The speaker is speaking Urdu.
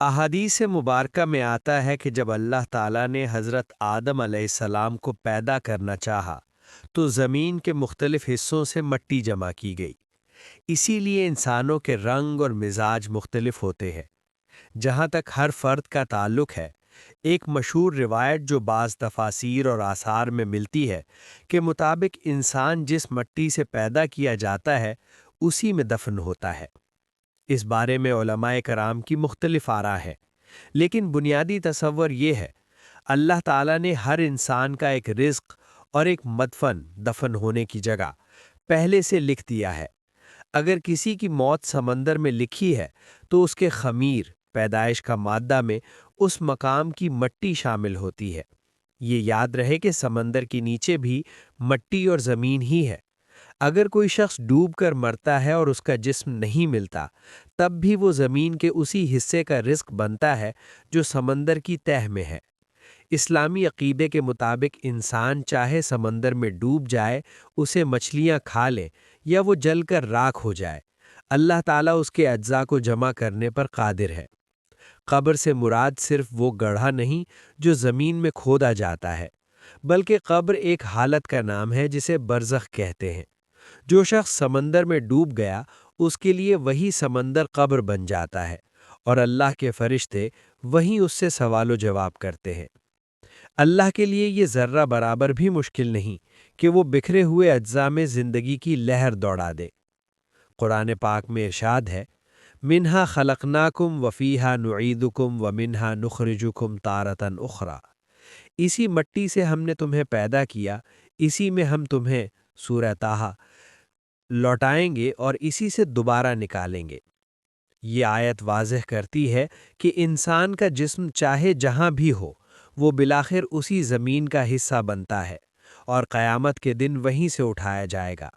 احادیث مبارکہ میں آتا ہے کہ جب اللہ تعالیٰ نے حضرت آدم علیہ السلام کو پیدا کرنا چاہا تو زمین کے مختلف حصوں سے مٹی جمع کی گئی۔ اسی لیے انسانوں کے رنگ اور مزاج مختلف ہوتے ہیں۔ جہاں تک ہر فرد کا تعلق ہے، ایک مشہور روایت جو بعض تفاسیر اور آثار میں ملتی ہے کہ مطابق انسان جس مٹی سے پیدا کیا جاتا ہے اسی میں دفن ہوتا ہے۔ اس بارے میں علماء کرام کی مختلف آراء ہے، لیکن بنیادی تصور یہ ہے، اللہ تعالیٰ نے ہر انسان کا ایک رزق اور ایک مدفن دفن ہونے کی جگہ پہلے سے لکھ دیا ہے۔ اگر کسی کی موت سمندر میں لکھی ہے تو اس کے خمیر پیدائش کا مادہ میں اس مقام کی مٹی شامل ہوتی ہے۔ یہ یاد رہے کہ سمندر کے نیچے بھی مٹی اور زمین ہی ہے۔ اگر کوئی شخص ڈوب کر مرتا ہے اور اس کا جسم نہیں ملتا، تب بھی وہ زمین کے اسی حصے کا رزق بنتا ہے جو سمندر کی تہہ میں ہے۔ اسلامی عقیدے کے مطابق انسان چاہے سمندر میں ڈوب جائے، اسے مچھلیاں کھا لیں یا وہ جل کر راکھ ہو جائے، اللہ تعالیٰ اس کے اجزاء کو جمع کرنے پر قادر ہے۔ قبر سے مراد صرف وہ گڑھا نہیں جو زمین میں کھودا جاتا ہے، بلکہ قبر ایک حالت کا نام ہے جسے برزخ کہتے ہیں۔ جو شخص سمندر میں ڈوب گیا، اس کے لیے وہی سمندر قبر بن جاتا ہے، اور اللہ کے فرشتے وہیں اس سے سوال و جواب کرتے ہیں۔ اللہ کے لیے یہ ذرہ برابر بھی مشکل نہیں کہ وہ بکھرے ہوئے اجزاء میں زندگی کی لہر دوڑا دے۔ قرآن پاک میں ارشاد ہے، منہا خلقناکم وفیہا نعیدکم ومنہا نخرجکم تارۃ اخری۔ اسی مٹی سے ہم نے تمہیں پیدا کیا، اسی میں ہم تمہیں سورہ طٰہٰ لوٹائیں گے اور اسی سے دوبارہ نکالیں گے۔ یہ آیت واضح کرتی ہے کہ انسان کا جسم چاہے جہاں بھی ہو، وہ بالآخر اسی زمین کا حصہ بنتا ہے اور قیامت کے دن وہیں سے اٹھایا جائے گا۔